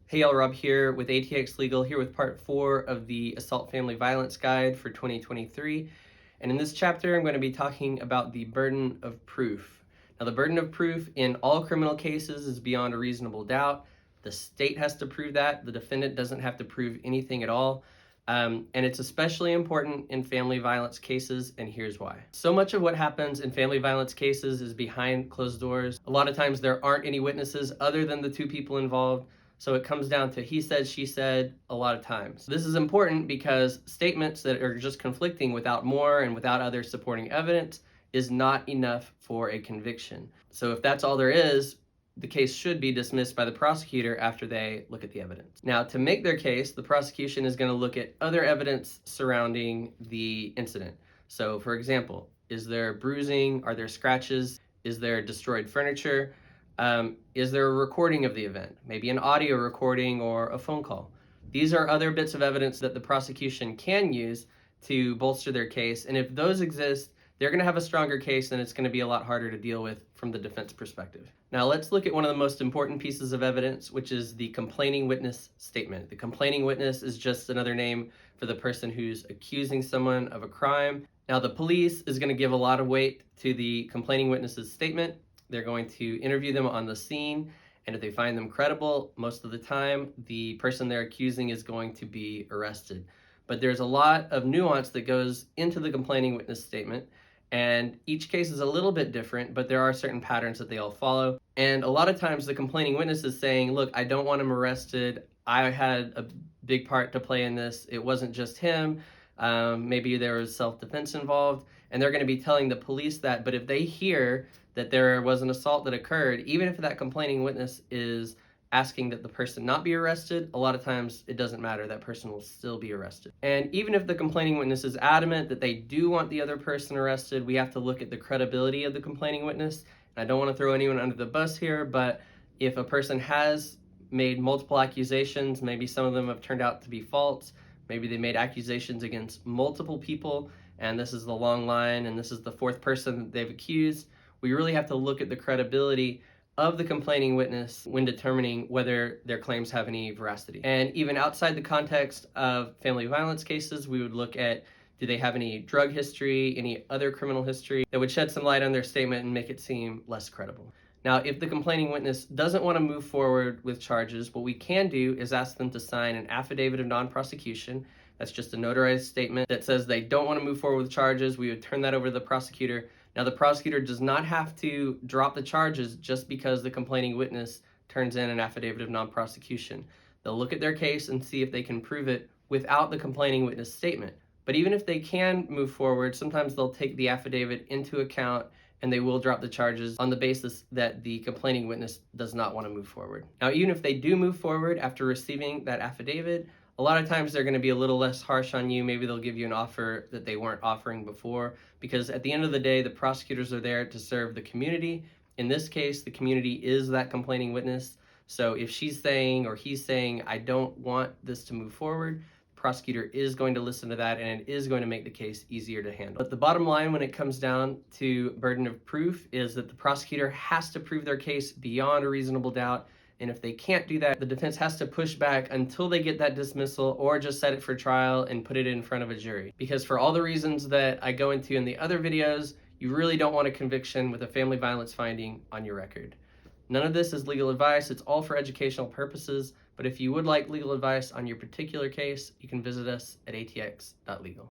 Hey y'all, Rob here with ATX Legal, here with part 4 of the Assault Family Violence Guide for 2023. And in this chapter, I'm going to be talking about the burden of proof. Now, the burden of proof in all criminal cases is beyond a reasonable doubt. The state has to prove that. The defendant doesn't have to prove anything at all. And it's especially important in family violence cases, and here's why. So much of what happens in family violence cases is behind closed doors. A lot of times there aren't any witnesses other than the two people involved. So it comes down to he said, she said a lot of times. This is important because statements that are just conflicting without more and without other supporting evidence is not enough for a conviction. So if that's all there is, the case should be dismissed by the prosecutor after they look at the evidence. Now, to make their case, the prosecution is going to look at other evidence surrounding the incident. So, for example, is there bruising? Are there scratches? Is there destroyed furniture? Is there a recording of the event? Maybe an audio recording or a phone call. These are other bits of evidence that the prosecution can use to bolster their case. And if those exist, they're going to have a stronger case, and it's going to be a lot harder to deal with from the defense perspective. Now let's look at one of the most important pieces of evidence, which is the complaining witness statement. The complaining witness is just another name for the person who's accusing someone of a crime. Now the police is going to give a lot of weight to the complaining witness's statement. They're going to interview them on the scene, and if they find them credible, most of the time, the person they're accusing is going to be arrested. But there's a lot of nuance that goes into the complaining witness statement, and each case is a little bit different, but there are certain patterns that they all follow. And a lot of times the complaining witness is saying, look, I don't want him arrested. I had a big part to play in this. It wasn't just him. Maybe there was self-defense involved, and they're going to be telling the police that. But if they hear that there was an assault that occurred, even if that complaining witness is asking that the person not be arrested, a lot of times it doesn't matter, that person will still be arrested. And even if the complaining witness is adamant that they do want the other person arrested, we have to look at the credibility of the complaining witness. And I don't want to throw anyone under the bus here, but if a person has made multiple accusations, maybe some of them have turned out to be false, maybe they made accusations against multiple people, and this is the long line, and this is the fourth person that they've accused, we really have to look at the credibility of the complaining witness when determining whether their claims have any veracity. And even outside the context of family violence cases, we would look at, do they have any drug history, any other criminal history that would shed some light on their statement and make it seem less credible. Now, if the complaining witness doesn't want to move forward with charges, what we can do is ask them to sign an affidavit of non-prosecution. That's just a notarized statement that says they don't want to move forward with charges. We would turn that over to the prosecutor. Now, the prosecutor does not have to drop the charges just because the complaining witness turns in an affidavit of non-prosecution. They'll look at their case and see if they can prove it without the complaining witness statement. But even if they can move forward, sometimes they'll take the affidavit into account and they will drop the charges on the basis that the complaining witness does not want to move forward. Now, even if they do move forward after receiving that affidavit, a lot of times they're going to be a little less harsh on you. Maybe they'll give you an offer that they weren't offering before, because at the end of the day, the prosecutors are there to serve the community. In this case, the community is that complaining witness. So if she's saying or he's saying, I don't want this to move forward, the prosecutor is going to listen to that, and it is going to make the case easier to handle. But the bottom line when it comes down to burden of proof is that the prosecutor has to prove their case beyond a reasonable doubt. And if they can't do that, the defense has to push back until they get that dismissal, or just set it for trial and put it in front of a jury. Because for all the reasons that I go into in the other videos, you really don't want a conviction with a family violence finding on your record. None of this is legal advice. It's all for educational purposes. But if you would like legal advice on your particular case, you can visit us at atx.legal.